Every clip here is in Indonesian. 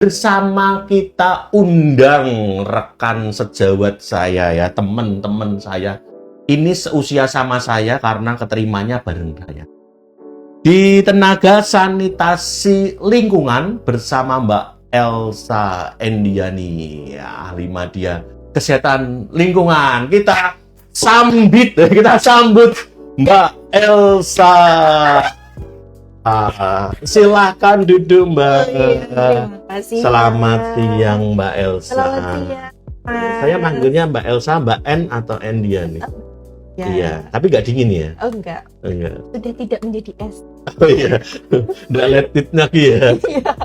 bersama kita undang rekan sejawat saya ya, teman-teman saya. Ini seusia sama saya karena keterimanya bareng saya. Di tenaga sanitasi lingkungan bersama Mbak Elsa Endiani, ya, ahli media kesehatan lingkungan. Kita sambut Mbak Elsa. Silahkan duduk Mbak. Terima kasih. Selamat siang Mbak Elsa. Selamat siang. Saya manggilnya Mbak Elsa, Mbak N atau Endiani. Ya. Iya, tapi nggak dingin ya? Oh enggak, Enggak. sudah tidak menjadi es. Oh iya, nggak lettit lagi ya?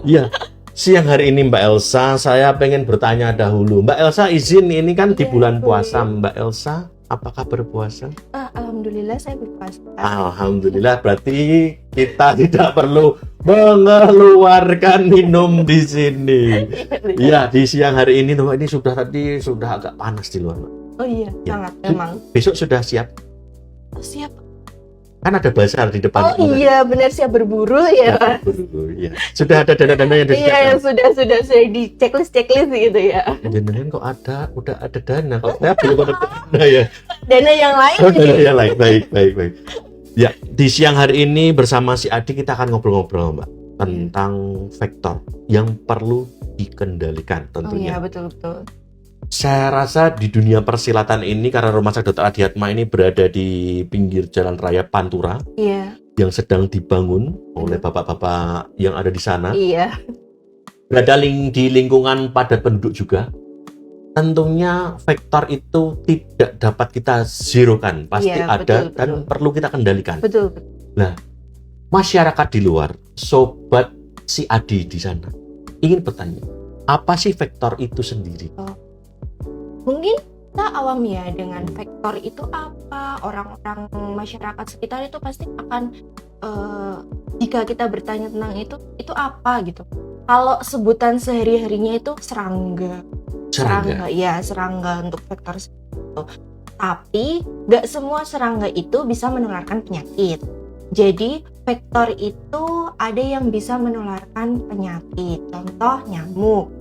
Iya. Siang hari ini Mbak Elsa, saya pengen bertanya dahulu. Mbak Elsa izin, ini kan di Iya, bulan boleh. puasa. Mbak Elsa, apakah berpuasa? Alhamdulillah saya berpuasa. Alhamdulillah, berarti kita tidak perlu mengeluarkan minum di sini. Iya, di siang hari ini, Mbak, ini sudah agak panas di luar, Mbak. Oh iya, Ya. sangat memang. Besok sudah siap? Oh, siap. Kan ada bazar di depan. Oh iya, benar siap berburu ya. Iya. Sudah ada dana-dana yang Iya, disediakan. sudah di checklist gitu ya. Jangan kok udah ada dana, kok saya belum ada dana ya. Dana yang lain. Oh, dana yang lain, baik. Ya, di siang hari ini bersama si Adi kita akan ngobrol-ngobrol, Mbak, tentang faktor yang perlu dikendalikan Oh tentunya. iya, betul. Saya rasa di dunia persilatan ini, karena Rumah Sakit Dr. Adiatma ini berada di pinggir Jalan Raya Pantura Iya, yang sedang dibangun oleh bapak-bapak yang ada di sana. iya. Berada di lingkungan padat penduduk juga. Tentunya faktor itu tidak dapat kita zerokan, pasti Iya, ada betul. dan perlu kita kendalikan. Betul. Masyarakat di luar, sobat si Adi di sana, ingin bertanya, apa sih faktor itu sendiri? Mungkin kita awam ya dengan faktor itu apa, orang-orang masyarakat sekitar itu pasti akan jika kita bertanya tentang itu apa gitu. Kalau sebutan sehari-harinya itu serangga untuk faktor itu. Tapi nggak semua serangga itu bisa menularkan penyakit. Jadi faktor itu ada yang bisa menularkan penyakit. Contoh nyamuk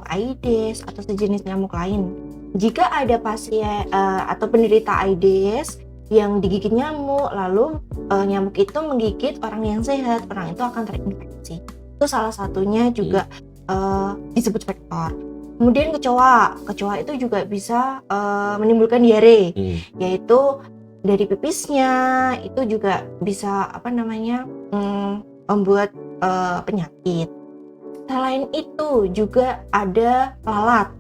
Aedes atau sejenis nyamuk lain. Jika ada pasien atau penderita Aedes yang digigit nyamuk, lalu nyamuk itu menggigit orang yang sehat, orang itu akan terinfeksi. Itu salah satunya juga disebut faktor. Kemudian kecoa itu juga bisa menimbulkan diare, yaitu dari pipisnya itu juga bisa membuat penyakit. Selain itu juga ada lalat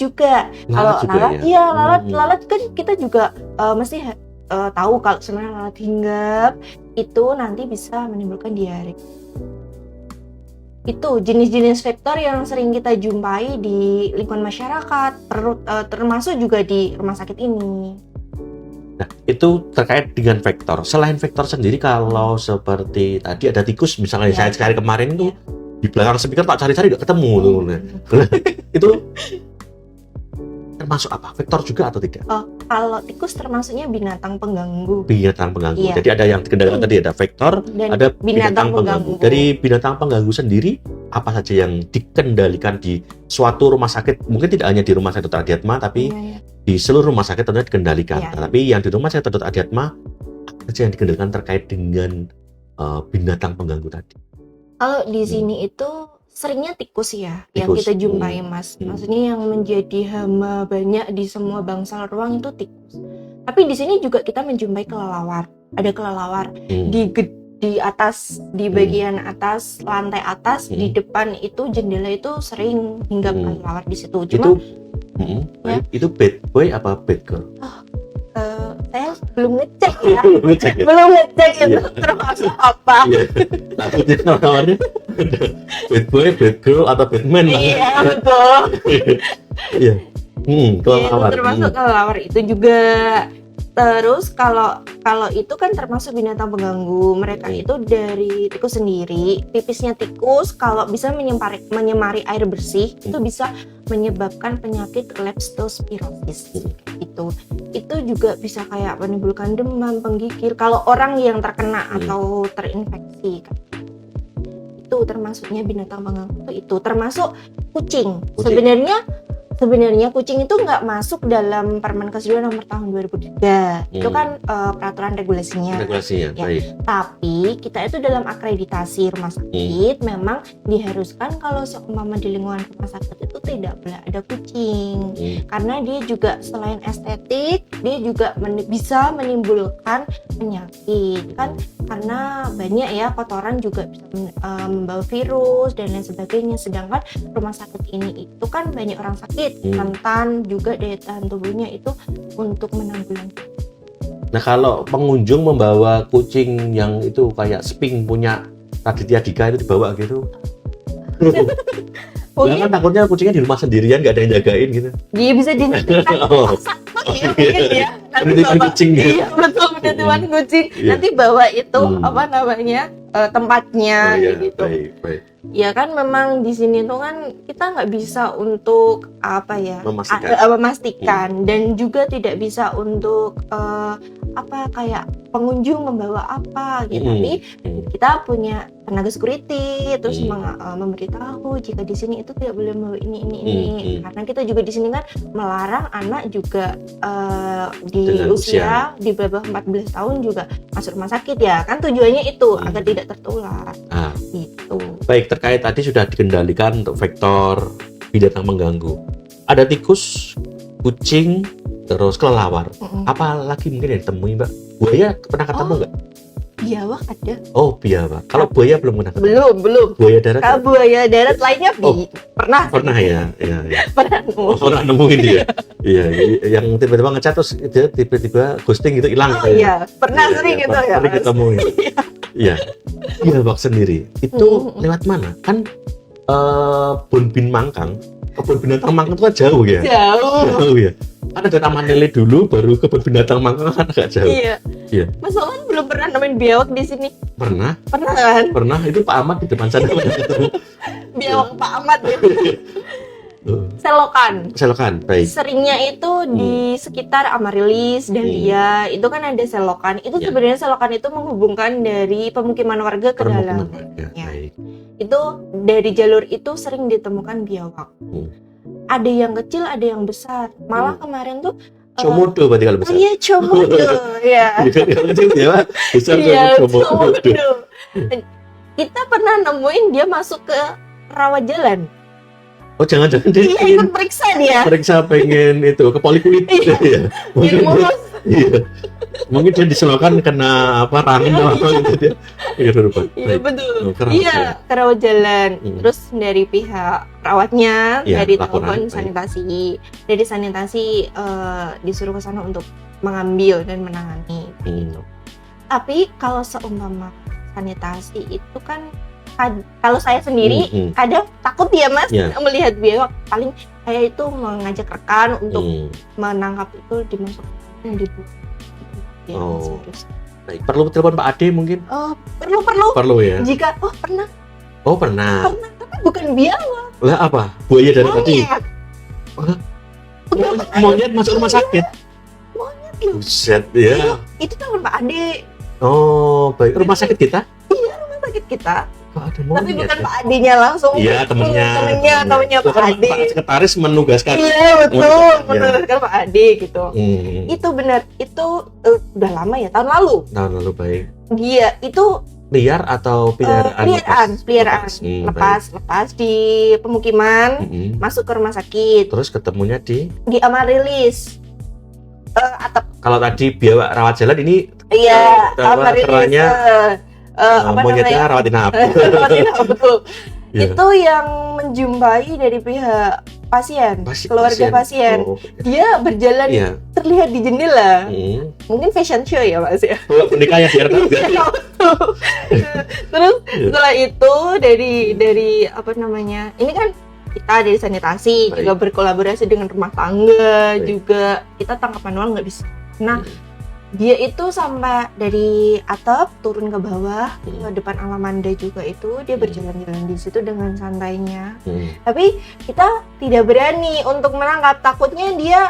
juga. Lalat kan kita juga mesti tahu kalau sebenarnya lalat hinggap itu nanti bisa menimbulkan diare. Itu jenis-jenis faktor yang sering kita jumpai di lingkungan masyarakat, termasuk juga di rumah sakit ini. Nah, itu terkait dengan faktor. Selain faktor sendiri, kalau seperti tadi ada tikus misalnya, saya sekali kemarin itu di belakang speaker tak cari-cari nggak ketemu tuh. Itu termasuk apa? Faktor juga atau tidak? Kalau tikus termasuknya binatang pengganggu. Iya. Jadi ada yang dikendalikan tadi, ada faktor, dan ada binatang pengganggu. Dari binatang pengganggu sendiri, apa saja yang dikendalikan di suatu rumah sakit? Mungkin tidak hanya di Rumah Sakit Dr. Adiatma, tapi di seluruh rumah sakit tentunya dikendalikan. Tapi yang di Rumah Sakit Dr. Adiatma, apa saja yang dikendalikan terkait dengan binatang pengganggu tadi? Kalau di sini itu seringnya tikus ya, yang kita jumpai, Mas. Maksudnya yang menjadi hama banyak di semua bangsal ruang itu tikus. Tapi di sini juga kita menjumpai kelelawar. Ada kelelawar di atas, di bagian atas, lantai atas, di depan itu jendela itu sering hinggap kelelawar di situ. Cuma itu bad boy apa bad girl? saya belum ngecek ya. Belum ngecek itu termasuk apa. Takutnya kelawarnya bad boy, bad girl atau Batman. Iya, betul. Iya. Kelelawar. Termasuk kelelawar itu juga. Terus kalau itu kan termasuk binatang pengganggu. Mereka itu dari tikus sendiri. Pipisnya tikus kalau bisa menyemari air bersih itu bisa menyebabkan penyakit leptospirosis. Itu juga bisa kayak menimbulkan demam, penggigil kalau orang yang terkena atau terinfeksi. itu termasuknya binatang pengganggu itu termasuk kucing. Kucing. Sebenarnya kucing itu nggak masuk dalam Permenkes 2 nomor tahun 2003. Itu kan peraturan regulasinya. Regulasinya, Ya. baik. Tapi kita itu dalam akreditasi rumah sakit memang diharuskan kalau seumpama di lingkungan rumah sakit itu tidak boleh ada kucing. Karena dia juga selain estetik, dia juga bisa menimbulkan penyakit kan, karena banyak ya kotoran juga bisa membawa virus dan lain sebagainya. Sedangkan rumah sakit ini itu kan banyak orang sakit, rentan juga daya tahan tubuhnya itu untuk menanggulangi. Nah, kalau pengunjung membawa kucing yang itu kayak Sphinx punya Raditya Dika itu dibawa gitu. Nah, kan takutnya kucingnya di rumah sendirian nggak ada yang jagain gitu. Dia bisa dinyanyikan satu ya mungkin ya. Nanti Penitipan bawa kucing gitu. Iya betul, penitipan kucing. Iya. Nanti bawa itu apa namanya tempatnya gitu. Baik. Ya kan memang di sini tuh kan kita nggak bisa untuk apa ya memastikan dan juga tidak bisa untuk apa kayak pengunjung membawa apa gitu. Tapi kita punya tenaga security terus memberitahu jika di sini itu tidak boleh membawa ini. Karena kita juga di sini kan melarang anak juga di dengan usia di bawah 14 tahun juga masuk rumah sakit ya kan, tujuannya itu agar tidak tertular gitu. Baik, terkait tadi sudah dikendalikan untuk vektor binatang mengganggu. Ada tikus, kucing, terus kelelawar. Apa lagi mungkin yang ditemui, Mbak? Buaya pernah ketemu nggak? Biawak ada. Oh, biawak. Kalau buaya belum pernah ketemu? Belum. Buaya darat? Kalau buaya darat lainnya pernah. Pernah ya. Pernah nemu. Pernah nemuin dia. Iya, yang tiba-tiba ngechat terus dia tiba-tiba ghosting gitu, hilang. Iya, pernah sering gitu ya. Sering ketemu. Iya. Biawak sendiri itu lewat mana? Kan Bonbin Mangkang, kebun binatang Mangkang itu kan jauh ya. Jauh ya. Kan ada Taman Lele dulu, baru kebun binatang Mangkang kan agak jauh. Iya. Mas Oman belum pernah nemuin biawak di sini? Pernah kan? Pernah, itu Pak Ahmad di depan sana ketemu. Biawak Pak Ahmad ya. Selokan, baik. Seringnya itu di sekitar Amaryllis, Dahlia, itu kan ada selokan. Itu sebenarnya selokan itu menghubungkan dari pemukiman warga ke dalam. Baik. Itu dari jalur itu sering ditemukan biawak. Ada yang kecil, ada yang besar. Malah kemarin tuh Comodo berarti kalau besar. Iya, Comodo. Ya. Kalau kecil ya, besar Comodo. Kita pernah nemuin dia masuk ke rawat jalan. Oh, jangan-jangan dia ikut periksa dia. Periksa pengen itu ke polikulit. Iya. Mungkin dia diselokan kena apa rangen atau apa gitu dia. Iya betul. Iya, ke rawat jalan. Terus dari pihak perawatnya, dari telepon sanitasi. Dari sanitasi disuruh ke sana untuk mengambil dan menangani. Tapi kalau seumpama sanitasi itu kan kalau saya sendiri kadang takut ya Mas melihat biawak. Paling saya itu mengajak rekan untuk menangkap itu dimasukkan di baik. Perlu telepon Pak Ade mungkin? Perlu ya. Jika pernah. Tapi bukan biawak. Lah apa? Buaya dari tadi. Monyet masuk rumah sakit. Monyet loh. Buset ya. Itu telepon Pak Ade. Oh, baik. Rumah sakit kita? Iya, rumah sakit kita. Tapi bukan Pak Ade-nya langsung. Iya, temennya Pak Ade. Pak Sekretaris menugaskan. Iya, menugaskan Pak Ade gitu. Itu benar, itu udah lama ya, tahun lalu. Baik. Iya, itu liar atau peliharaan? Peliharaan. Lepas di pemukiman, masuk ke rumah sakit. Terus ketemunya di Amaryllis. Atap. Kalau tadi biawak rawat jalan ini Amaryllis. Monyetnya rawat inap. Betul. Itu yang menjumpai dari pihak pasien, keluarga pasien. Dia berjalan terlihat di jendela. Mungkin fashion show ya Mas ya. Menikah ya biar tahu. Terus setelah itu dari apa namanya? Ini kan kita dari sanitasi juga berkolaborasi dengan rumah tangga juga. Kita tangkap manual nggak bisa. Nah, dia itu sampai dari atap turun ke bawah ke depan Alamanda juga itu dia berjalan-jalan di situ dengan santainya. Tapi kita tidak berani untuk menangkap, takutnya dia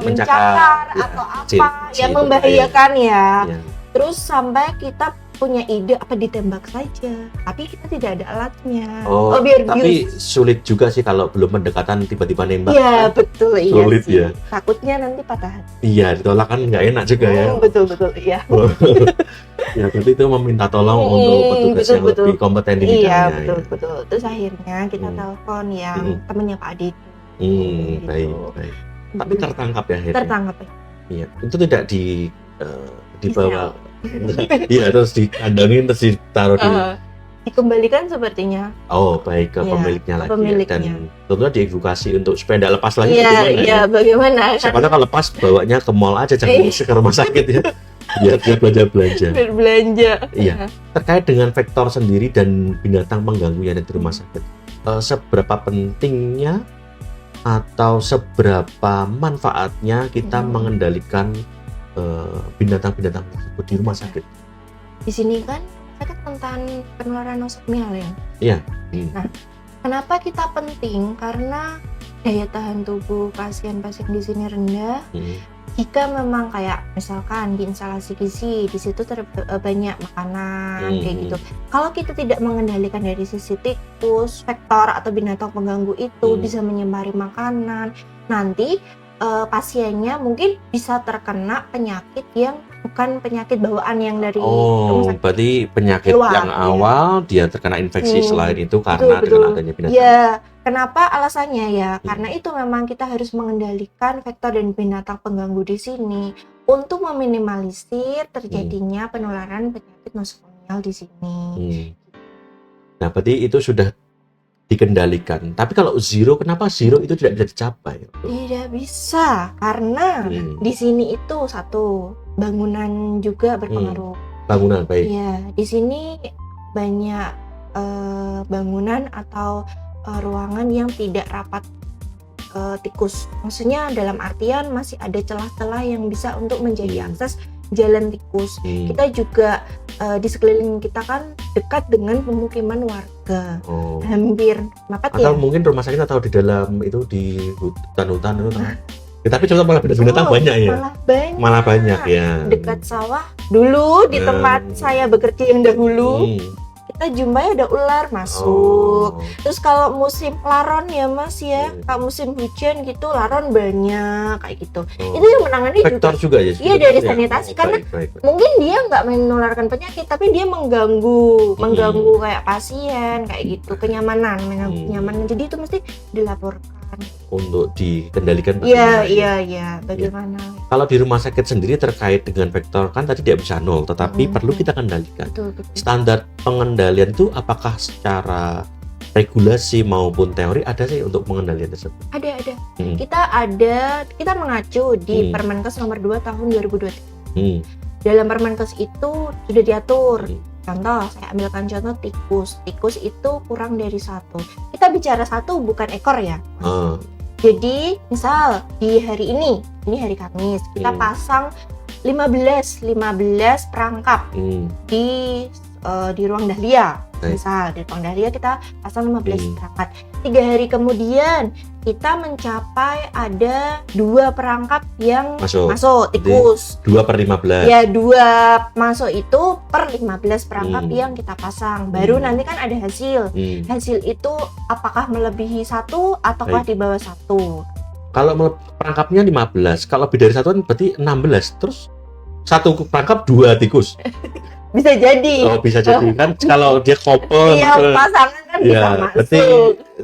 mencakar atau apa yang membahayakan ya. Terus sampai kita punya ide apa ditembak saja, tapi kita tidak ada alatnya. Oh, biar tapi sulit juga sih kalau belum pendekatan tiba-tiba nembak. Iya betul, iya Sulit sih. ya. Takutnya nanti patah hati. Iya, ditolak kan nggak enak juga ya. Betul iya. Ya, berarti itu meminta tolong untuk petugas yang betul. lebih kompeten di Iya bidangnya. betul. Terus akhirnya kita telepon yang temennya Pak Adi. Baik. Tapi tertangkap ya akhirnya. Tertangkap ya. Iya, itu tidak dibawa. Iya, terus dikandangin terus ditaruh di. Dikembalikan sepertinya. Oh, baik ke Iya, pemiliknya lagi. pemiliknya. Ya. Dan tentunya diedukasi untuk supaya tidak lepas lagi. Iya, bagaimana? Siapa tahu kalau lepas bawanya ke mall aja, jangan ke rumah sakit ya. Biar dia belanja. Berbelanja. Iya. Terkait dengan vektor sendiri dan binatang pengganggu yang ada di rumah sakit, seberapa pentingnya atau seberapa manfaatnya kita mengendalikan binatang-binatang tersebut di rumah sakit? Di sini kan sakit rentan penularan nosocomial ya. Iya. Nah, kenapa kita penting? Karena daya tahan tubuh pasien-pasien di sini rendah. Jika memang kayak misalkan di instalasi gizi, di situ banyak makanan kayak gitu. Kalau kita tidak mengendalikan dari sisi tikus, vektor atau binatang pengganggu itu bisa menyebari makanan, nanti pasiennya mungkin bisa terkena penyakit yang bukan penyakit bawaan yang dari rumah sakit. Berarti penyakit luar, yang awal dia terkena infeksi selain itu karena betul. dengan adanya binatang. Ya, kenapa alasannya ya? Karena itu memang kita harus mengendalikan vektor dan binatang pengganggu di sini untuk meminimalisir terjadinya penularan penyakit nosocomial di sini. Nah, berarti itu sudah dikendalikan. Tapi kalau zero, kenapa zero itu tidak bisa dicapai? Tidak bisa, karena di sini itu satu bangunan juga berpengaruh. Bangunan baik. Iya, di sini banyak bangunan atau ruangan yang tidak rapat tikus. Maksudnya dalam artian masih ada celah-celah yang bisa untuk menjadi akses jalan tikus. Kita juga di sekeliling kita kan dekat dengan pemukiman warga, hampir mepet ya. Atau mungkin rumah sakit atau di dalam itu di hutan-hutan itu. Tapi contoh malah binatang banyak ya. Malah banyak ya. Dekat sawah dulu di tempat saya bekerja yang dahulu. Kita jumpai ada ular masuk. Terus kalau musim laron ya Mas ya, kalau musim hujan gitu laron banyak kayak gitu. Itu yang menangani vektor juga ya. Iya dari sanitasi karena mungkin dia nggak menularkan penyakit tapi dia mengganggu kayak pasien kayak gitu, kenyamanan. Jadi itu mesti dilaporkan untuk dikendalikan. Iya, bagaimana? Kalau di rumah sakit sendiri terkait dengan vektor kan tadi tidak bisa nol, tetapi perlu kita kendalikan. Betul. Standar pengendalian itu apakah secara regulasi maupun teori ada sih untuk pengendalian tersebut? Ada. Kita mengacu di Permenkes nomor 2 tahun 2023. Dalam Permenkes itu sudah diatur. Contoh, saya ambilkan contoh tikus. Tikus itu kurang dari 1. Kita bicara 1 bukan ekor ya. Jadi, misal di hari ini hari Kamis, kita pasang 15 perangkap di ruang Dahlia. Misal di ruang Dahlia kita pasang 15 perangkat. 3 hari kemudian kita mencapai ada 2 perangkap yang masuk tikus. 2/15. Ya 2 masuk itu per 15 perangkap yang kita pasang. Baru nanti kan ada hasil. Hasil itu apakah melebihi 1 ataukah di bawah 1. Kalau perangkapnya 15, kalau lebih dari 1 kan berarti 16. Terus 1 perangkap 2 tikus. Bisa jadi. Bisa jadi kan kalau dia couple. Iya, pasangan kan bisa masuk. Berarti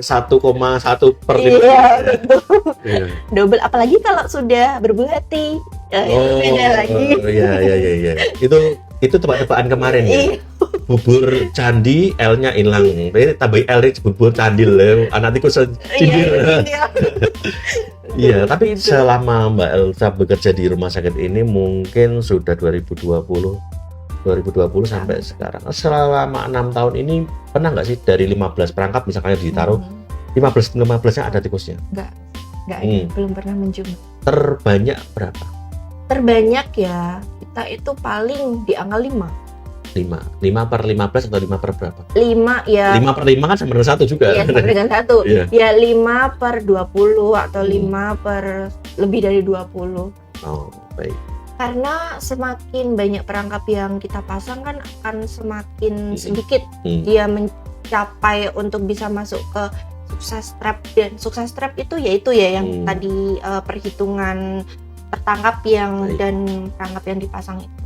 1,1 per 15. Iya, betul. Double apalagi kalau sudah berbuati. Beda lagi. Iya. Itu tebak-tebakan kemarin ya. Bubur candi L-nya hilang. Berarti tambah L nya bubur candil ya. Anak tikus cindir. Iya, tapi selama Mbak Elsa bekerja di rumah sakit ini mungkin sudah 2020 sampai sekarang. Selama 6 tahun ini pernah nggak sih dari 15 perangkap misalnya ditaruh 15-nya ada tikusnya? Enggak ada, belum pernah menjumpai. Terbanyak berapa? Terbanyak ya, kita itu paling di angka 5 per 15 atau 5 per berapa? 5 ya. 5 per 5 kan sama dengan 1 juga. Iya, sama dengan 1. Ya 5 per 20 atau 5 per lebih dari 20. Oh, baik. Karena semakin banyak perangkap yang kita pasang kan akan semakin sedikit Hmm. dia mencapai untuk bisa masuk ke sukses trap. Dan sukses trap itu yaitu ya yang tadi perhitungan tertangkap yang Baik. dan perangkap yang dipasang itu.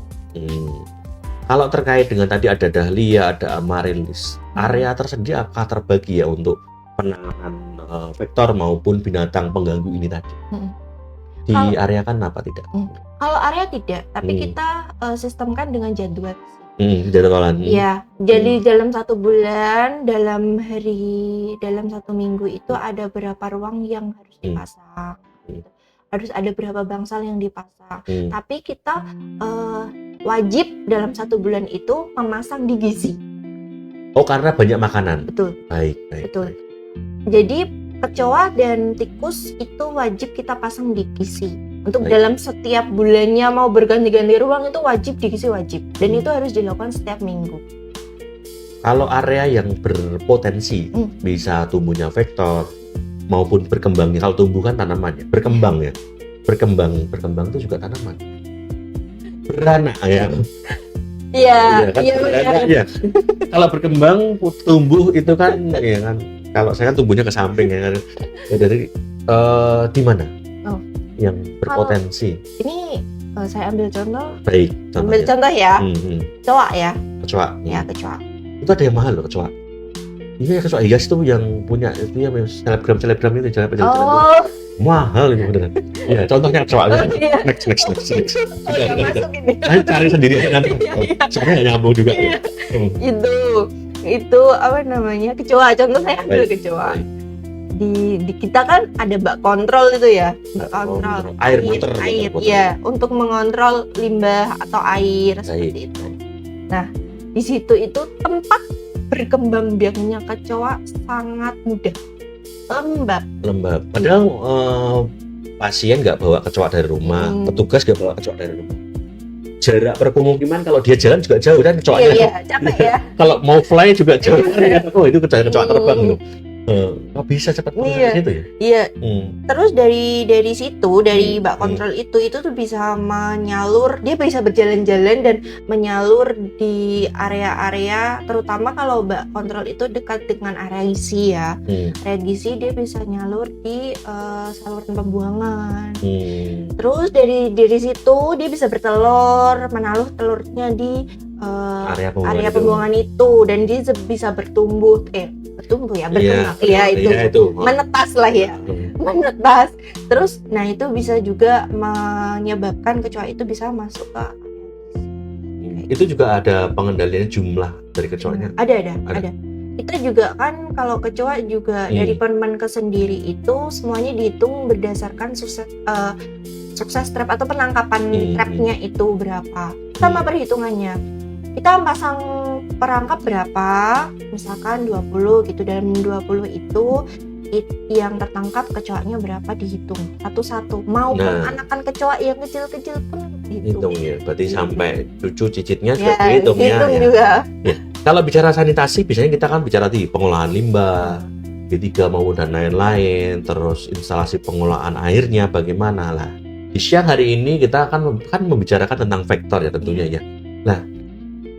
Kalau terkait dengan tadi ada dahlia, ada amaryllis, area tersendiri apakah terbagi ya untuk penanganan vektor maupun binatang pengganggu ini tadi? Diareakan apa tidak? Kalau area tidak, tapi kita sistemkan dengan jadwal. Jadwalan. Iya, jadi dalam 1 bulan, dalam satu minggu itu ada berapa ruang yang harus dipasang. Harus ada berapa bangsal yang dipasang. Tapi kita wajib dalam 1 bulan itu memasang di gizi. Oh, karena banyak makanan. Betul. Baik. Betul. Jadi kecoa dan tikus itu wajib kita pasang di gizi. Untuk dalam setiap bulannya mau berganti-ganti ruang itu wajib di gizi wajib. Dan itu harus dilakukan setiap minggu. Kalau area yang berpotensi bisa tumbuhnya vektor maupun berkembangnya, kalau tumbuh kan tanaman ya, berkembang ya. Berkembang itu juga tanaman. Beranak ya. Iya, kan beranak ya. Kalau berkembang tumbuh itu kan ya kan. Kalau saya kan tumbuhnya ke samping ya kan. Ya, dari di mana? Yang berpotensi. Ini saya ambil contoh. Baik. Ambil contoh ya. Kecoa ya. Kecoa. Ya, kecoa. Itu ada yang mahal loh kecoa. Iya, kecoa hias tuh yang punya itu ya selebgram itu jalan mahal itu beneran. Ya, contohnya kecoa. Next. Masuk ini. Ayo cari sendiri nanti. Soalnya nyambung juga. Itu apa namanya? Kecoa. Contoh saya ambil kecoa. Di kita kan ada bak kontrol itu ya, bak kontrol air muter, ya, untuk mengontrol limbah atau air seperti itu. Nah, di situ itu tempat berkembang biaknya kecoa sangat mudah, lembab. Padahal pasien nggak bawa kecoa dari rumah, petugas nggak bawa kecoa dari rumah. Jarak perpemukiman kalau dia jalan juga jauh kan kecoanya. Iya, capek ya. Kalau mau fly juga jauh kan. Oh, itu kecoa terbang gitu. Bisa cepat ke situ ya? Iya. Terus dari situ, dari bak kontrol itu tuh bisa menyalur, dia bisa berjalan-jalan dan menyalur di area-area, terutama kalau bak kontrol itu dekat dengan area gizi ya. Area gizi dia bisa nyalur di saluran pembuangan. Terus dari situ dia bisa bertelur, menaruh telurnya di area pembuangan itu dan dia bisa berkembang itu menetas lah ya, menetas. Terus nah itu bisa juga menyebabkan kecoa itu bisa masuk ke itu juga ada pengendalian jumlah dari kecoanya. Ada. Kita juga kan kalau kecoa juga dari Permenkes sendiri itu semuanya dihitung berdasarkan sukses trap atau penangkapan trapnya itu berapa sama perhitungannya. Kita pasang perangkap berapa, misalkan 20 gitu, dalam 20 itu yang tertangkap kecoanya berapa dihitung satu-satu, maupun anakan kecoa yang kecil-kecil pun dihitung ya, berarti sampai cucu cicitnya juga dihitung ya. Juga. Ya. Kalau bicara sanitasi biasanya kita kan bicara di pengolahan limbah, B3 maupun dan lain-lain, terus instalasi pengolahan airnya bagaimana lah. Di siang hari ini kita kan membicarakan tentang vektor ya tentunya ya. Nah,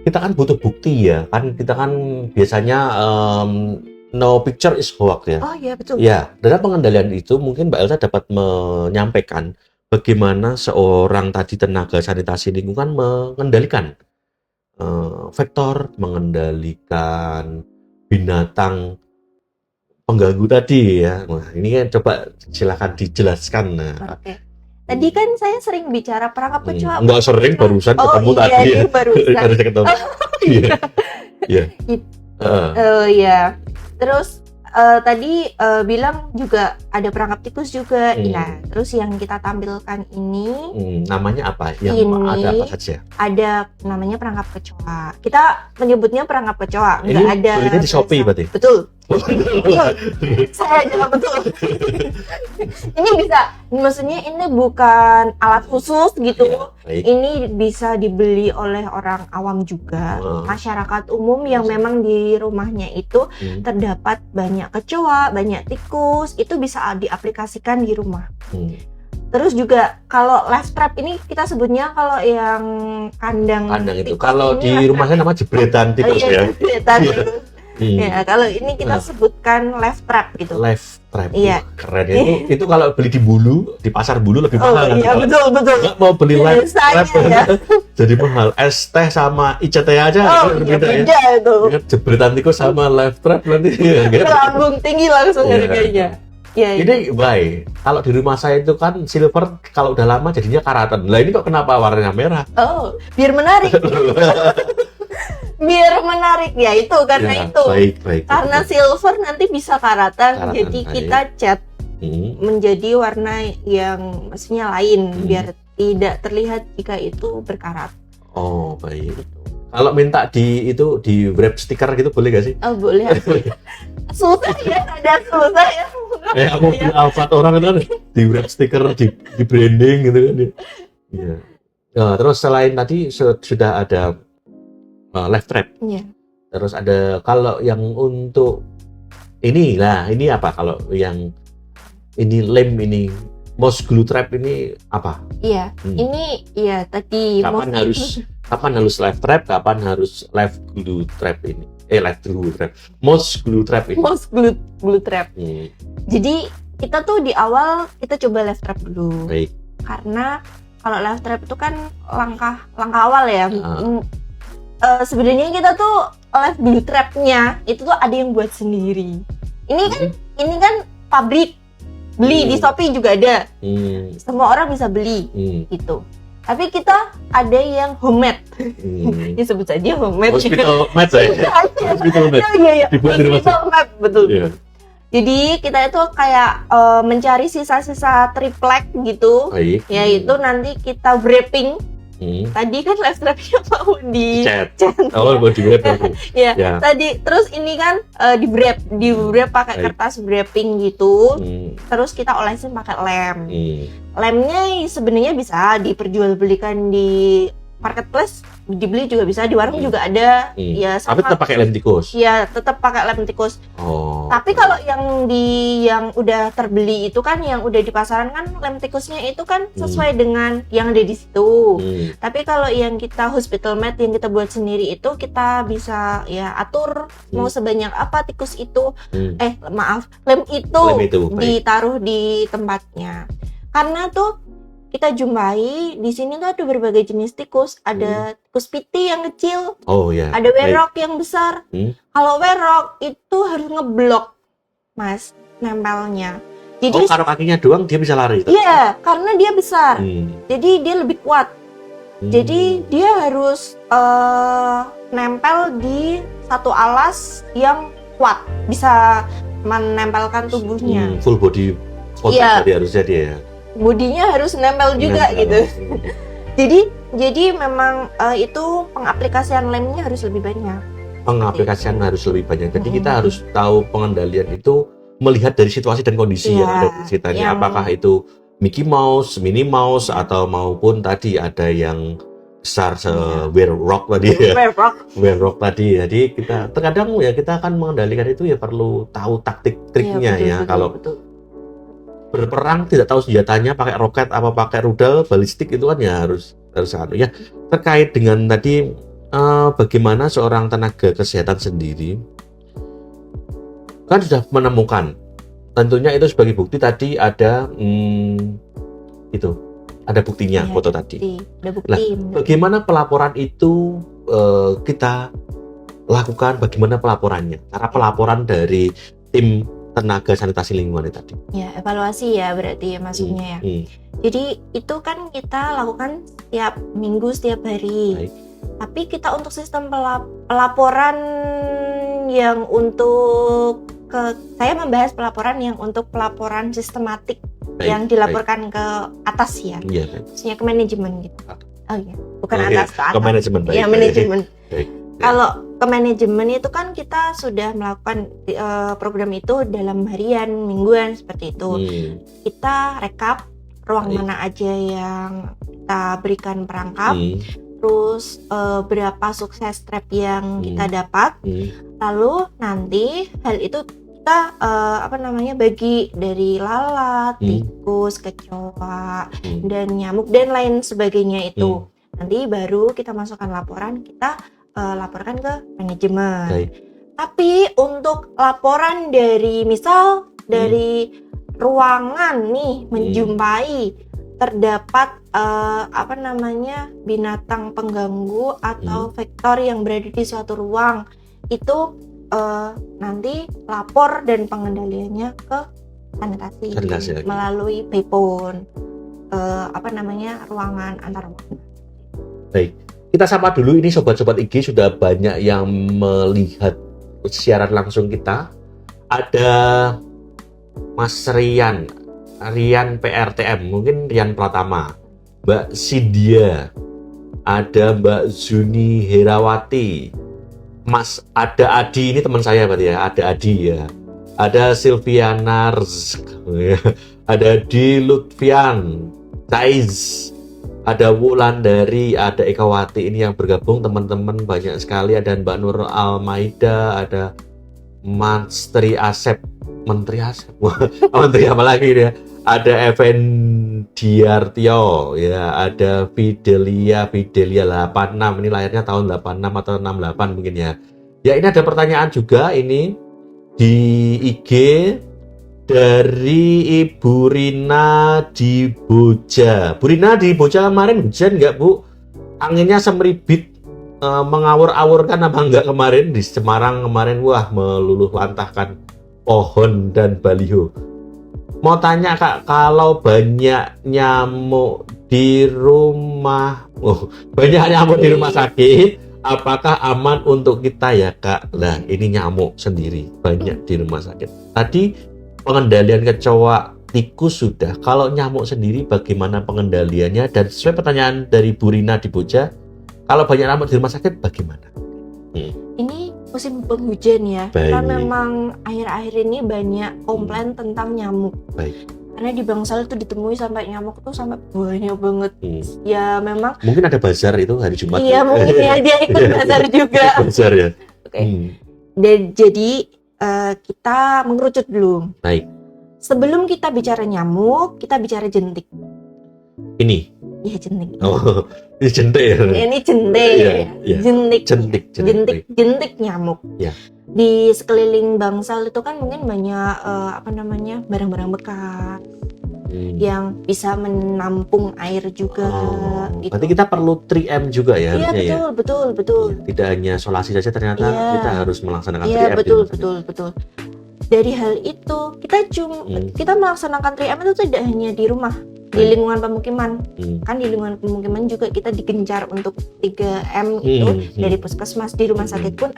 kita kan butuh bukti ya, kan kita kan biasanya no picture is hoax ya. Oh iya betul. Ya, dalam pengendalian itu mungkin Mbak Elsa dapat menyampaikan bagaimana seorang tadi tenaga sanitasi lingkungan mengendalikan vektor, mengendalikan binatang pengganggu tadi ya. Nah, ini kan coba silakan dijelaskan. Nah. Oke. Tadi kan saya sering bicara perangkap kecoa. Enggak sering, barusan ketemu tadi ya. Barusan ketemu. Iya. Iya. Terus tadi bilang juga ada perangkap tikus juga. Nah, terus yang kita tampilkan ini namanya apa? Yang ada apa saja? Ada namanya perangkap kecoa. Kita menyebutnya perangkap kecoa. Enggak ada. Belinya di Shopee berarti. Betul. Saya jawab betul. Ini bisa, maksudnya ini bukan alat khusus gitu. Ini bisa dibeli oleh orang awam juga, masyarakat umum yang memang di rumahnya itu terdapat banyak kecoa, banyak tikus, itu bisa diaplikasikan di rumah. Terus juga kalau left trap ini kita sebutnya kalau yang kandang itu. tikus Kalau ini di left rumah trap. saya nama jebretan tikus Iya, ya. jebretan Iya. tikus. Hmm. Ya, kalau ini kita Nah. sebutkan left trap gitu. Left trap. Iya. Keren ya. Itu kalau beli di Bulu, di pasar Bulu lebih Oh mahal. iya, Kalau betul. nggak mau beli left Biasanya trap ya. jadi mahal. Es teh sama ICT aja Oh itu iya, berbeda ya. beda itu. Ingat jebretan tikus sama left trap nanti. Lambung tinggi langsung Iya. harganya. Ya, Ini baik. Kalau di rumah saya itu kan silver, kalau udah lama jadinya karatan. Lah ini kok kenapa warnanya merah? Oh, biar menarik. Biar menarik ya itu karena Ya, itu. baik. Karena silver nanti bisa karatan, Karatan, jadi baik. kita cat Hmm. menjadi warna yang maksudnya lain Hmm. biar tidak terlihat jika itu berkarat. Oh, baik. Kalau minta di wrap stiker gitu boleh gak sih? Oh boleh. Susah ya, ada susah ya. Aku beli Alphard orang kan di wrap stiker, di branding gitu kan. Iya. Nah, terus selain tadi sudah ada left trap. Iya. Terus ada kalau yang untuk ini apa kalau yang ini lem ini mouse glue trap ini apa? Iya. Hmm. Ini ya tadi Kapan harus left trap, kapan harus left glue trap ini? Left glue trap. Mouse glue trap ini. mouse glue trap. Hmm, Jadi kita tuh di awal kita coba left trap dulu. baik. Karena kalau left trap itu kan langkah awal ya. Sebenarnya kita tuh left glue trapnya itu tuh ada yang buat sendiri. Ini kan pabrik beli di Shopee juga ada. Semua orang bisa beli gitu. Tapi kita ada yang homemade. Disebut saja homemade. Hospital mat saya. Hospital mat. Iya. Dibuat di rumah Hospital mat, betul. Iya. Jadi kita itu kayak mencari sisa-sisa triplek gitu. Baik. Yaitu nanti kita wrapping. Tadi kan left trapnya mau di Cat. Oh, mau di wrap aku. ya. Ya. Tadi terus ini kan di wrap pakai Baik. kertas wrapping gitu. Hmm. Terus kita olesin pakai lem. Hmm. Lemnya sebenarnya bisa diperjualbelikan di marketplace, dibeli juga bisa, di warung juga ada. Ya Tapi tetap pakai lem tikus. Ya tetap pakai lem tikus. Oh. Tapi kalau yang udah terbeli itu kan, yang udah di pasaran kan lem tikusnya itu kan sesuai dengan yang ada di situ. Tapi kalau yang kita hospital mat yang kita buat sendiri itu kita bisa ya atur mau sebanyak apa tikus itu. Lem itu baik. ditaruh di tempatnya. Karena tuh kita jumpai di sini tuh ada berbagai jenis tikus. Ada tikus piti yang kecil, Oh ya. ada werok yang besar. Kalau werok itu harus ngeblok, Mas, nempelnya. Jadi Kalau kakinya doang dia bisa lari. iya, karena dia besar. Jadi dia lebih kuat. Hmm. Jadi dia harus nempel di satu alas yang kuat, bisa menempelkan tubuhnya. Full body contact Iya. tadi harus jadi ya. Bodinya harus nempel juga gitu. Jadi memang itu pengaplikasian lemnya harus lebih banyak. Pengaplikasian harus lebih banyak. Jadi kita harus tahu pengendalian itu melihat dari situasi dan kondisi yang ada di sekitarnya. Apakah itu Mickey Mouse, Minnie Mouse, atau maupun tadi ada yang besar werewolf tadi ya. Werewolf tadi. Jadi kita terkadang ya kita akan mengendalikan itu ya perlu tahu taktik triknya ya. Kalau berperang tidak tahu senjatanya pakai roket apa pakai rudal balistik itu kan ya harus ya. Terkait dengan tadi bagaimana seorang tenaga kesehatan sendiri kan sudah menemukan, tentunya itu sebagai bukti tadi ada itu ada buktinya, foto tadi. Ada bukti. Bagaimana pelaporan itu kita lakukan, bagaimana pelaporannya, cara pelaporan dari tim tenaga sanitasi lingkungan tadi. Ya, evaluasi ya berarti ya maksudnya ya. Jadi itu kan kita lakukan setiap minggu, setiap hari. Baik. Tapi kita untuk sistem pelaporan yang untuk saya membahas pelaporan yang untuk pelaporan sistematik yang dilaporkan ke atas ya. Maksudnya ke manajemen gitu. Oh iya, bukan atas ke atas. Ke manajemen. Iya, manajemen. Baik. Kalau ke manajemen itu kan kita sudah melakukan program itu dalam harian, mingguan seperti itu. Kita rekap ruang mana aja yang kita berikan perangkap, terus berapa sukses trap yang kita dapat. Lalu nanti hal itu kita bagi dari lalat, Hmm. tikus, kecoa, Hmm. dan nyamuk dan lain sebagainya itu. Nanti baru kita masukkan laporan, kita laporkan ke manajemen. Baik. Tapi untuk laporan dari misal dari ruangan nih menjumpai terdapat binatang pengganggu atau vektor yang berada di suatu ruang, itu nanti lapor dan pengendaliannya ke sanitasi Sanitasi, oke. melalui BPON, ruangan antar ruangan. Baik, kita sapa dulu, ini sobat-sobat IG sudah banyak yang melihat siaran langsung kita. Ada Mas Rian PRTM, mungkin Rian Pratama, Mbak Sindia, ada Mbak Zuni Herawati, Mas ada Adi, ini teman saya berarti ya, ada Adi ya, ada Silviana Rzk, ada Di Lutfian, Taiz, ada Wulandari, ada Ekawati, ini yang bergabung teman-teman banyak sekali. Ada Mbak Nur Almaida, ada Menteri Asep, Menteri apa lagi dia? Ada Effendiartio, ya, ada Fidelia 86, ini lahirnya tahun 86 atau 68 mungkin ya. Ya, ini ada pertanyaan juga ini di IG dari Ibu Rina di Boja. Bu Rina di Boja kemarin hujan nggak, Bu? Anginnya semeribit, mengawur-awurkan apa enggak kemarin di Semarang kemarin? Wah, meluluh lantahkan pohon dan baliho. Mau tanya Kak, kalau banyak nyamuk di rumah, banyak nyamuk di rumah sakit, apakah aman untuk kita ya Kak? Nah, ini nyamuk sendiri banyak di rumah sakit. Tadi pengendalian kecoa, tikus sudah. Kalau nyamuk sendiri bagaimana pengendaliannya? Dan sesuai pertanyaan dari Bu Rina di Boja, kalau banyak nyamuk di rumah sakit bagaimana? Ini musim penghujan ya, Baik. karena memang akhir-akhir ini banyak komplain tentang nyamuk. Baik. Karena di Bangsal itu ditemui sampai nyamuk tuh sampai banyak banget. Ya memang. Mungkin ada bazar itu hari Jumat. Iya, mungkin ya dia ikut bazar juga. Bazar ya. Oke. Dan jadi kita mengerucut dulu. Baik. Sebelum kita bicara nyamuk, kita bicara jentik. Ini. Iya, jentik. Oh, ini jentik ya. Ini jentik. Iya. Jentik nyamuk. Ya. Di sekeliling Bangsal itu kan mungkin banyak barang-barang bekas yang bisa menampung air juga. Gitu. Berarti kita perlu 3M juga ya? Iya, betul. Ya, tidak hanya isolasi saja, ternyata kita harus melaksanakan 3M. Iya, betul. Dari hal itu kita melaksanakan 3M itu tidak hanya di rumah, di lingkungan pemukiman. Kan di lingkungan pemukiman juga kita digencar untuk 3M itu dari puskesmas, di rumah sakit pun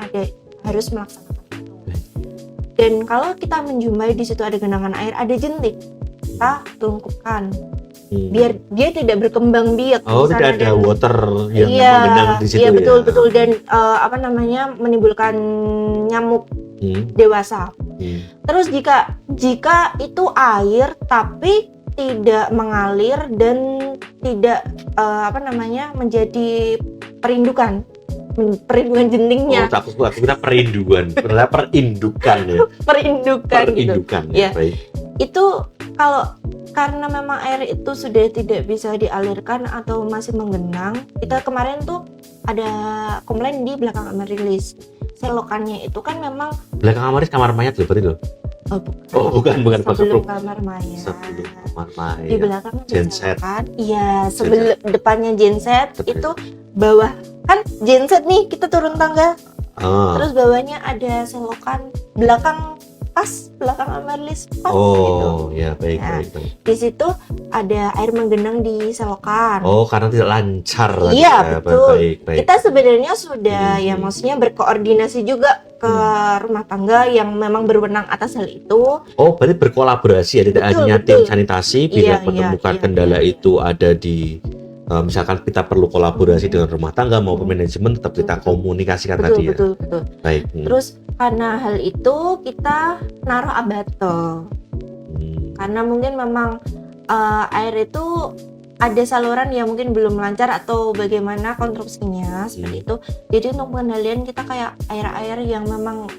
harus melaksanakan itu. Dan kalau kita menjumpai di situ ada genangan air, ada jentik, kita tungkupkan biar dia tidak berkembang biak. Tidak ada water yang menggenang di situ. Iya, betul. Dan menimbulkan nyamuk dewasa. Terus jika itu air tapi tidak mengalir dan tidak menjadi perindukan jentiknya. Aku kira perindukan, perindukan ya. Perindukan gitu. Ya. Baik. Itu kalau karena memang air itu sudah tidak bisa dialirkan atau masih menggenang, kita kemarin tuh ada komplain di belakang Amarilis. Selokannya itu kan memang belakang Amarilis kamar mayat loh, berarti loh. Bukan sebelum kamar mayat. Sebelum kamar mayat. Di belakang genset. Iya, sebelum depannya genset itu bawah kan genset nih, kita turun tangga. Terus bawahnya ada selokan belakang Amarilis pas gitu. Ya, baik. Di situ ada air menggenang di selokan. Karena tidak lancar. Iya, betul. Baik. Kita sebenarnya sudah maksudnya berkoordinasi juga ke rumah tangga yang memang berwenang atas hal itu. Berarti berkolaborasi ya, tidak hanya tim sanitasi bila menemukan kendala itu ada di misalkan kita perlu kolaborasi dengan rumah tangga maupun manajemen, tetap kita komunikasikan tadi ya. Betul. Baik. Terus karena hal itu kita naruh abato. Karena mungkin memang air itu ada saluran yang mungkin belum lancar atau bagaimana konstruksinya seperti itu. Jadi untuk pengendalian kita kayak air-air yang memang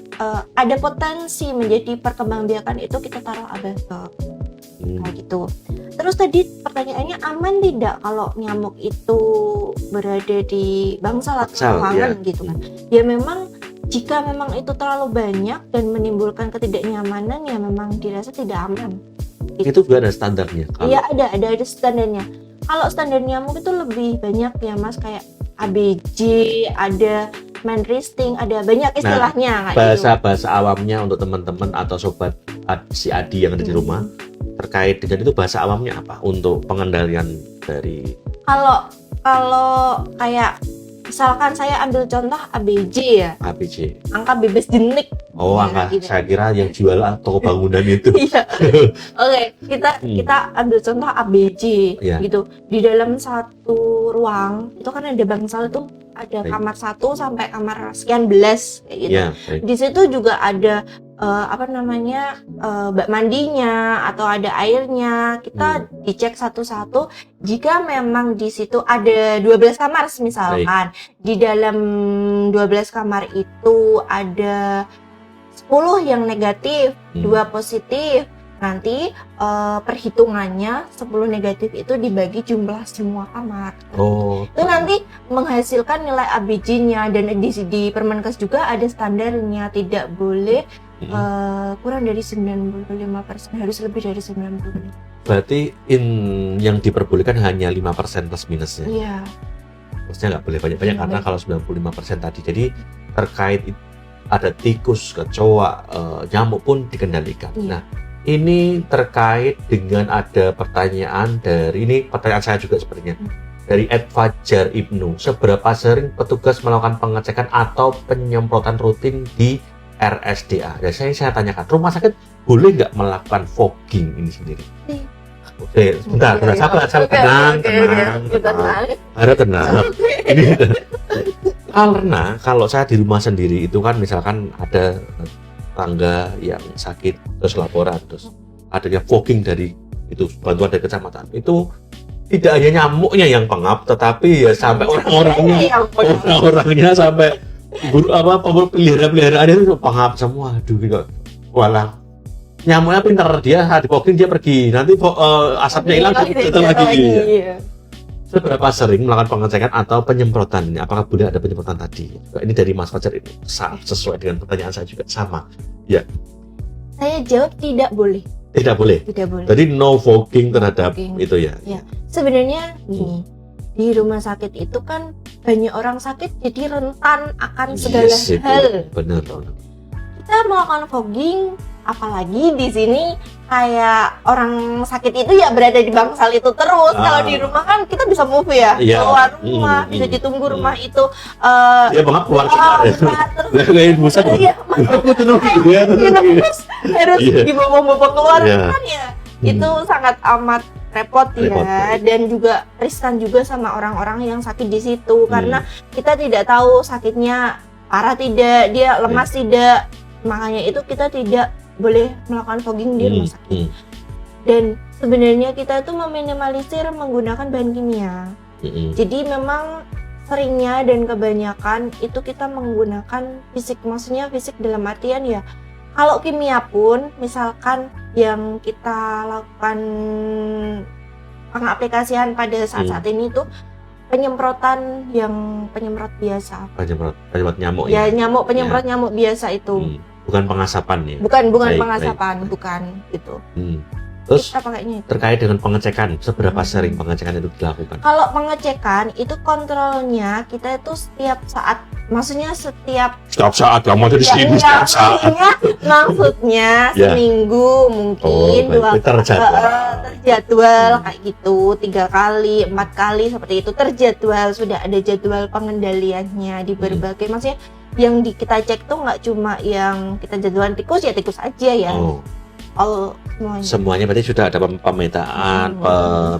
ada potensi menjadi perkembangbiakan itu kita taruh abazok kayak gitu. Terus tadi pertanyaannya aman tidak kalau nyamuk itu berada di bangsal atau ruangan gitu kan? Ya memang jika memang itu terlalu banyak dan menimbulkan ketidaknyamanan ya memang dirasa tidak aman. Gitu. Itu juga ada standarnya? Iya ada standarnya. Kalau standar nyamuk itu lebih banyak ya Mas, kayak ABJ, ada Manristing, ada banyak istilahnya. Nah, bahasa awamnya untuk teman-teman atau sobat si Adi yang ada di rumah terkait dengan itu, bahasa awamnya apa untuk pengendalian dari? Kalau kayak misalkan saya ambil contoh ABJ ya. ABJ. Angka bebas jenik. Oh, angka. Gitu. Saya kira yang jual toko bangunan itu. Iya. Oke, kita ambil contoh ABJ gitu. Di dalam satu ruang itu kan ada bangsal itu ada kamar 1 sampai kamar sekian belas kayak gitu. Di situ juga ada bak mandinya atau ada airnya. Kita dicek satu-satu. Jika memang di situ ada 12 kamar misalkan, di dalam 12 kamar itu ada 10 yang negatif, 2 positif. Nanti perhitungannya 10 negatif itu dibagi jumlah semua kamar. Itu nanti menghasilkan nilai ABJ-nya, dan di Permenkes juga ada standarnya, tidak boleh kurang dari 95%, harus lebih dari 90%. Berarti yang diperbolehkan hanya 5% plus minusnya. Iya. Maksudnya nggak boleh banyak-banyak karena kalau 95% tadi. Jadi terkait ada tikus, kecoa, nyamuk pun dikendalikan. Iya. Nah, ini terkait dengan ada pertanyaan ini pertanyaan saya juga sebenarnya dari Fajar Ibnu. Seberapa sering petugas melakukan pengecekan atau penyemprotan rutin di RSDA? Dan saya tanyakan, rumah sakit boleh nggak melakukan fogging ini sendiri? Oke, sebentar, tenang. Ini karena kalau saya di rumah sendiri itu kan misalkan ada tangga yang sakit terus laporan, terus adanya fogging dari itu bantuan dari kecamatan, itu tidak hanya nyamuknya yang pengap, tetapi ya sampai orang-orangnya sampai pelihara-peliharaannya itu pengap semua. Aduh gitu. Walah, nyamuknya pintar, dia di fogging dia pergi, nanti asapnya hilang datang lagi. Seberapa sering melakukan pengecekan atau penyemprotan? Apakah boleh ada penyemprotan tadi? Ini dari Mas Fajar ini sesuai dengan pertanyaan saya juga sama. Ya. Saya jawab tidak boleh. Tidak boleh. Jadi no fogging terhadap itu ya. Ya. Sebenarnya gini, di rumah sakit itu kan banyak orang sakit jadi rentan akan segala hal. Benar. Kita melakukan fogging, apalagi di sini kayak orang sakit itu ya berada di bangsal itu terus. Kalau di rumah kan kita bisa move ya, keluar rumah, bisa ditunggu rumah itu. Ya banget keluar terus. Harus dibawa-bawa keluar kan ya. Itu sangat amat repot ya, dan juga riskan juga sama orang-orang yang sakit di situ, karena kita tidak tahu sakitnya parah tidak, dia lemas tidak. Makanya itu kita tidak boleh melakukan fogging di rumah sakit. Dan sebenarnya kita itu meminimalisir menggunakan bahan kimia. Jadi memang seringnya dan kebanyakan itu kita menggunakan fisik, maksudnya fisik dalam artian ya, kalau kimia pun misalkan yang kita lakukan pengaplikasian pada saat-saat ini tuh penyemprotan yang penyemprot biasa. Penyemprot nyamuk ya? Nyamuk, penyemprot nyamuk biasa itu. Bukan pengasapan ya? Bukan pengasapan, bukan gitu. Terus terkait dengan pengecekan, seberapa sering pengecekan itu dilakukan? Kalau pengecekan itu kontrolnya kita itu setiap saat, maksudnya setiap saat, kamu di sini setiap saat. Maksudnya seminggu mungkin 2 kali terjadwal kayak gitu, 3 kali, 4 kali seperti itu terjadwal, sudah ada jadwal pengendaliannya di berbagai, maksudnya yang kita cek tuh nggak cuma yang kita jadwalan tikus ya tikus aja ya. Semuanya berarti sudah ada pemetaan,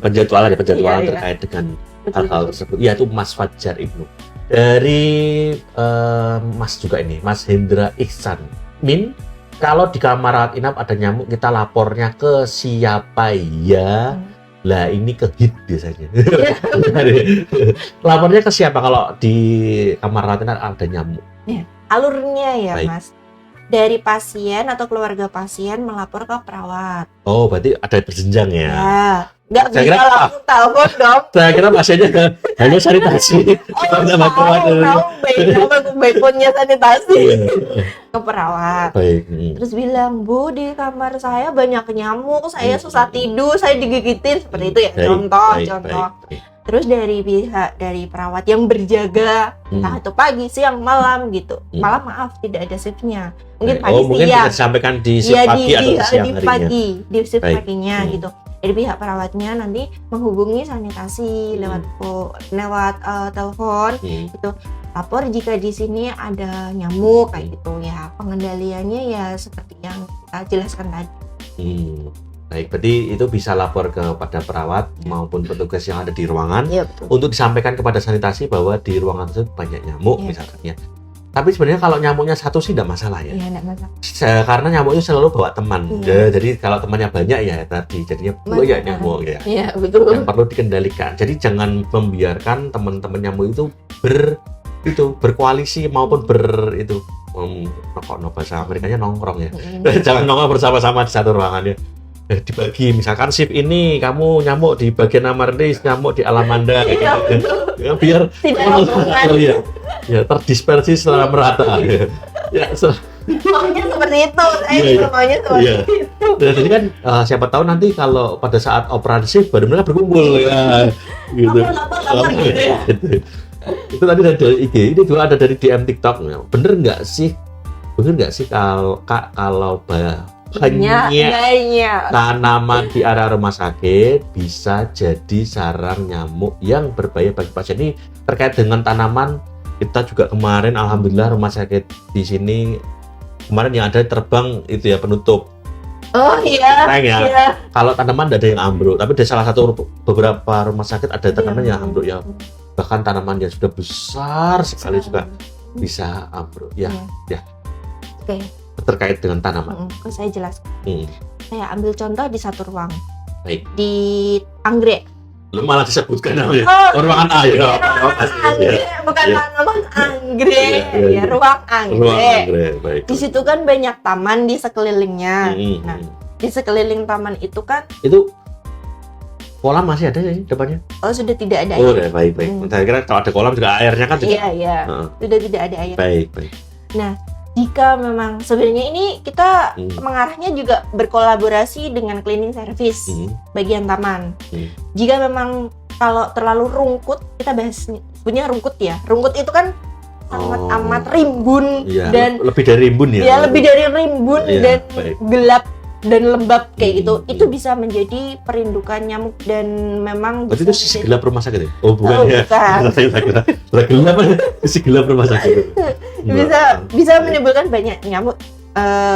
penjadwalan terkait dengan hal-hal tersebut. Ya, itu Mas Fajar Ibnu. Dari Mas juga ini, Mas Hendra Ihsan. Kalau di kamar rawat inap ada nyamuk, kita lapornya ke siapa ya? Lah ini ke hit biasanya. Lapornya ke siapa kalau di kamar rawat inap ada nyamuk? Alurnya ya Baik. Mas, dari pasien atau keluarga pasien melapor ke perawat. Oh, berarti ada berjenjang ya? Ya, nggak Saya bisa kira- langsung telepon dong. Saya kira pasiennya hanya sanitasi. Sama kuat. Tahu punya sanitasi Iya. ke perawat. Baik. Terus bilang, Bu, di kamar saya banyak nyamuk, saya Hmm. susah tidur, saya digigitin seperti itu ya. Baik, Contoh. baik. Terus dari pihak dari perawat yang berjaga, entah itu pagi, siang, malam gitu. Malam maaf tidak ada shiftnya. Mungkin pagi mungkin siang. bisa disampaikan di shift Iya, pagi atau di siang di harinya. pagi, di shift Baik. paginya gitu. Dari pihak perawatnya nanti menghubungi sanitasi lewat telepon gitu. Lapor jika di sini ada nyamuk kayak gitu ya. Pengendaliannya ya seperti yang kita jelaskan tadi. Baik, berarti itu bisa lapor kepada perawat maupun petugas yang ada di ruangan Iya betul. untuk disampaikan kepada sanitasi bahwa di ruangan tersebut banyak nyamuk Iya. misalkan ya. Tapi sebenarnya kalau nyamuknya satu sih tidak masalah ya. Iya, enggak masalah. Karena nyamuknya selalu bawa teman. Iya. Jadi kalau temannya banyak ya tadi jadinya banyak nyamuk ya. Iya, betul. Yang perlu dikendalikan. Jadi jangan membiarkan teman-teman nyamuk itu berkoalisi maupun bahasa Amerikanya nongkrong ya. Jangan nongkrong bersama-sama di satu ruangan ya. Dibagi misalkan shift ini kamu nyamuk di bagian Amarnis, nyamuk di Alamanda Iya, gitu. Ya, biar Tidak hubungan. ya terdispersi secara merata ya. Maunya seperti itu. Saya Iya, juga maunya seperti iya. itu. Nah, jadi kan siapa tahu nanti kalau pada saat operasi shift baru mereka berkumpul ya gitu. Lapor gitu ya. Gitu. Itu tadi dari IG, ini juga ada dari DM TikTok. Bener nggak sih kalau Banyak. tanaman di area rumah sakit bisa jadi sarang nyamuk yang berbahaya bagi pasien? Ini terkait dengan tanaman. Kita juga kemarin alhamdulillah rumah sakit di sini kemarin yang ada terbang itu ya penutup. Oh iya. Sayang ya. Iya. Kalau tanaman ada yang ambruk, tapi di salah satu beberapa rumah sakit ada tanaman yang ambruk ya. Bahkan tanaman yang sudah besar sekali juga bisa ambruk. Ya, Oke. terkait dengan tanaman. Saya jelaskan. Hmm. Saya ambil contoh di satu ruang. Baik. Di anggrek. Lu malah disebutkan namanya. Oh, Ruangan A ya. anggrek, bukan Iya. tanaman anggrek. Iya, iya. Ya, ruang Ruang anggrek. anggrek, baik. Di situ kan banyak taman di sekelilingnya. Hmm. Nah, di sekeliling taman itu kan Itu kolam masih ada ya depannya? sudah tidak ada Oh, air. ya, baik. Saya kira kalau ada kolam juga airnya kan juga. Iya, iya. Heeh. Sudah tidak ada air. Baik. Jika memang sebenarnya ini kita Hmm. mengarahnya juga berkolaborasi dengan cleaning service bagian taman. Jika memang kalau terlalu rungkut, kita bahas punya rungkut ya. Rungkut itu kan sangat Oh. amat rimbun Iya, dan lebih dari rimbun ya. ya lebih dari rimbun Iya, dan baik. gelap dan lembab kayak gitu. Hmm. Itu bisa menjadi perindukan nyamuk dan memang Berarti itu sisi gelap rumah sakit ya? Oh, bukan Oh, ya. bukan. Saya kira gelap sisi gelap rumah sakit. bisa menimbulkan banyak nyamuk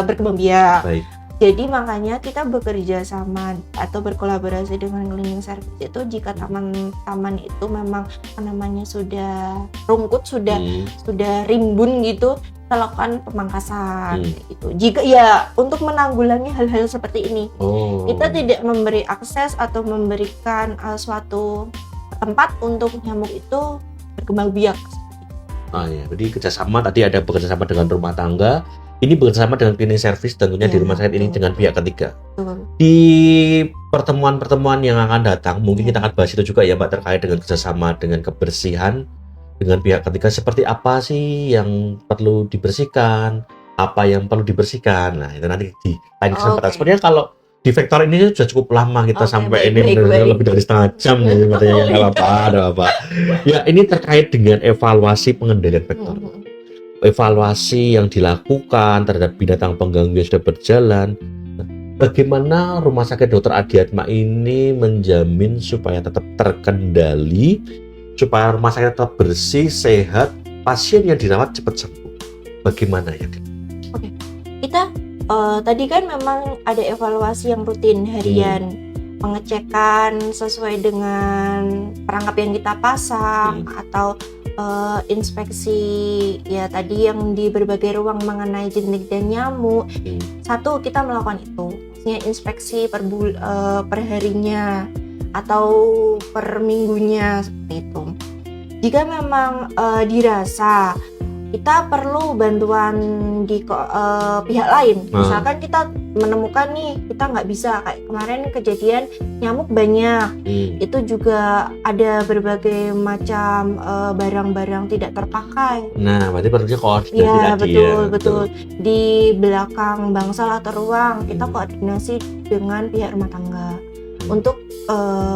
berkembang biak. Baik. Jadi makanya kita bekerja sama atau berkolaborasi dengan cleaning service itu jika taman-taman itu memang namanya sudah rungkut, sudah rimbun gitu, kita lakukan pemangkasan kayak gitu. Jika ya untuk menanggulangi hal-hal seperti ini, kita tidak memberi akses atau memberikan suatu tempat untuk nyamuk itu berkembang biak. Ya, jadi kerjasama tadi ada bekerjasama dengan rumah tangga. Ini bekerjasama dengan cleaning service tentunya di rumah sakit ini dengan pihak ketiga. Di pertemuan-pertemuan yang akan datang, mungkin kita akan bahas itu juga ya Mbak, terkait dengan kerjasama dengan kebersihan dengan pihak ketiga. Seperti apa sih yang perlu dibersihkan, apa yang perlu dibersihkan. Nah, itu nanti di lain kesempatan. Sebenarnya kalau di Vektor ini sudah cukup lama kita sampai ini lebih dari setengah jam ya, katanya nggak apa-apa. Ya, ini terkait dengan evaluasi pengendalian Vektor. Evaluasi yang dilakukan terhadap binatang pengganggu yang sudah berjalan. Bagaimana Rumah Sakit Dr. Adiatma ini menjamin supaya tetap terkendali, supaya rumah sakit tetap bersih, sehat, pasien yang dirawat cepat sembuh. Bagaimana ya? Oke, kita tadi kan memang ada evaluasi yang rutin harian, pengecekan sesuai dengan perangkap yang kita pasang atau inspeksi ya tadi yang di berbagai ruang mengenai jentik dan nyamuk. Satu, kita melakukan itu, maksudnya inspeksi per harinya atau per minggunya seperti itu. Jika memang dirasa kita perlu bantuan di pihak lain, misalkan kita menemukan nih kita nggak bisa, kayak kemarin kejadian nyamuk banyak, itu juga ada berbagai macam barang-barang tidak terpakai. Nah, berarti perlunya koordinasi Ya, tadi betul. Di belakang bangsal atau ruang kita koordinasi dengan pihak rumah tangga untuk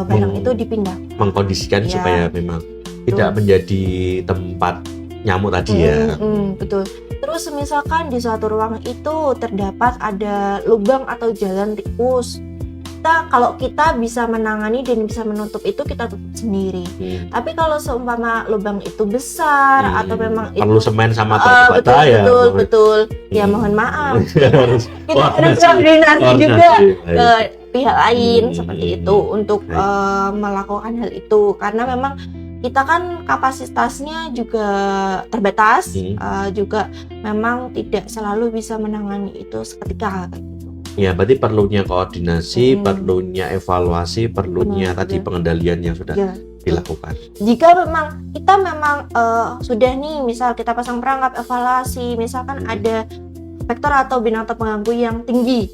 barang itu dipindah. Mengkondisikan Ya. supaya memang tidak menjadi tempat nyamuk tadi ya. Betul. Terus misalkan di suatu ruang itu terdapat ada lubang atau jalan tikus, kalau kita bisa menangani dan bisa menutup itu, kita tutup sendiri. Tapi kalau seumpama lubang itu besar atau memang perlu itu semen sama bata ya. Betul. Ya mohon maaf. Harus Kita harus koordinasi juga ke pihak lain seperti itu untuk melakukan hal itu, karena memang kita kan kapasitasnya juga terbatas, juga memang tidak selalu bisa menangani itu seketika kayak gitu. Ya, berarti perlunya koordinasi, perlunya evaluasi, perlunya tadi pengendalian yang sudah dilakukan. Jika memang kita sudah nih, misal kita pasang perangkap evaluasi, misalkan ada vektor atau binatang pengganggu yang tinggi,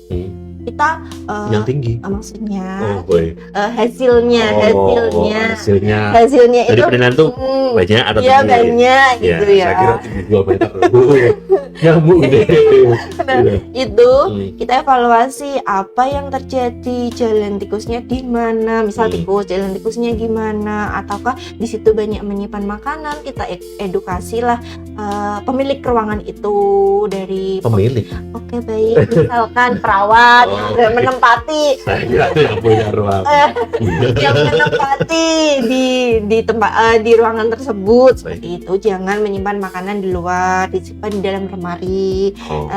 kita yang tinggi maksudnya hasilnya dari itu penilaian tuh banyak atau ya tinggi? Banyak gitu ya. Saya kira tinggi 2 meter nyamuk deh. Itu kita evaluasi apa yang terjadi, jalan tikusnya di mana, misal jalan tikusnya gimana, ataukah di situ banyak menyimpan makanan, kita edukasi lah pemilik ruangan itu dari pemilik. Oke, baik, misalkan perawat yang menempati, saya kira itu yang punya ruang yang menempati di tempat di ruangan tersebut seperti itu, jangan menyimpan makanan di luar, disimpan di dalam lemari,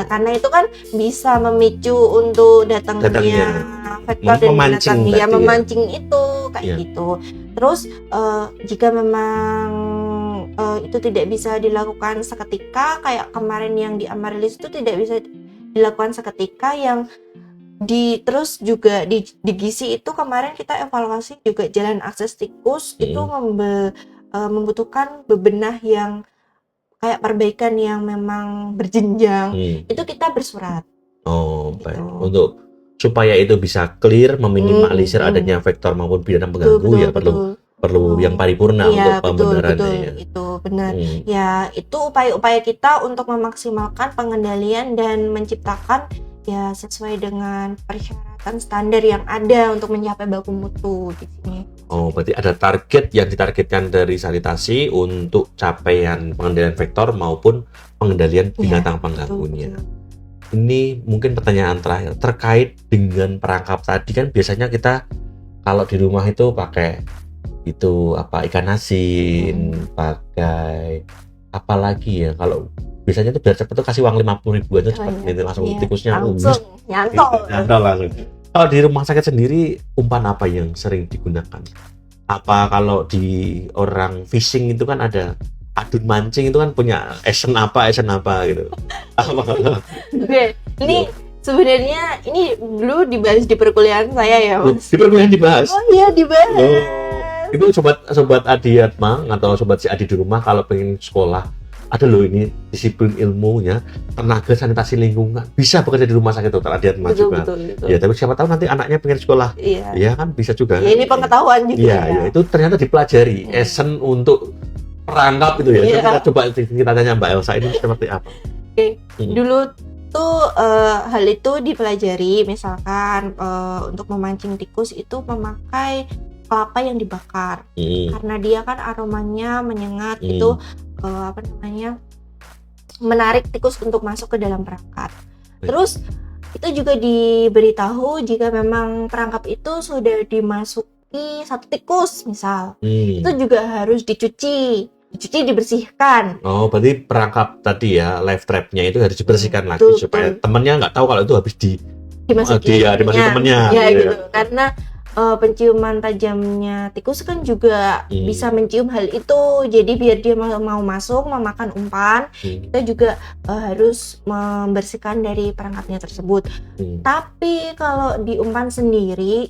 karena itu kan bisa memicu untuk datangnya vektor dan binatang memancing itu kayak gitu. Terus jika memang itu tidak bisa dilakukan seketika, kayak kemarin yang di Amaryllis itu tidak bisa dilakukan seketika, yang terus juga di Gizi itu kemarin kita evaluasi juga jalan akses tikus itu membutuhkan bebenah yang kayak perbaikan yang memang berjenjang. Itu kita bersurat. Baik. Untuk supaya itu bisa clear, meminimalisir adanya vektor maupun binatang pengganggu, perlu yang paripurna untuk pembenarannya. Itu benar. Ya, itu upaya-upaya kita untuk memaksimalkan pengendalian dan menciptakan ya sesuai dengan persyaratan standar yang ada untuk mencapai baku mutu di sini. Berarti ada target yang ditargetkan dari sanitasi untuk capaian pengendalian vektor maupun pengendalian binatang pengganggunya. Ini mungkin pertanyaan terakhir terkait dengan perangkap tadi, kan biasanya kita kalau di rumah itu pakai itu ikan asin, pakai apa lagi ya, kalau biasanya tuh biar cepet tuh kasih uang 50.000 aja cepet gitu, langsung tikusnya langsung nyantol langsung. Kalau di rumah sakit sendiri umpan apa yang sering digunakan? Apa kalau di orang fishing itu kan ada adun mancing, itu kan punya esen apa gitu. Oke, ini sebenarnya ini dulu dibahas di perkuliahan saya ya, Mas. Di perkuliahan dibahas? Oh iya, dibahas. Itu sobat Adi Atma atau sobat si Adi di rumah kalau pengen sekolah, ada loh ini disiplin ilmunya tenaga sanitasi lingkungan, bisa bekerja di rumah sakit Dr. Adi Atma juga. Betul. Ya, tapi siapa tahu nanti anaknya pengen sekolah. Iya kan bisa juga. Ya, ini pengetahuan juga. Iya, itu ternyata dipelajari esen untuk perangkap itu ya. Kita coba kita tanya Mbak Elsa, ini seperti apa? Oke. Dulu tuh hal itu dipelajari, misalkan untuk memancing tikus itu memakai kelapa yang dibakar, karena dia kan aromanya menyengat, itu menarik tikus untuk masuk ke dalam perangkap. Terus itu juga diberitahu jika memang perangkap itu sudah dimasuki satu tikus misal, itu juga harus dicuci, dibersihkan. Berarti perangkap tadi ya, live trapnya itu harus dibersihkan lagi supaya temennya nggak tahu kalau itu habis dimasuki temennya. Ya gitu, karena penciuman tajamnya tikus kan juga bisa mencium hal itu. Jadi biar dia mau masuk memakan umpan, kita juga harus membersihkan dari perangkapnya tersebut. Tapi kalau di umpan sendiri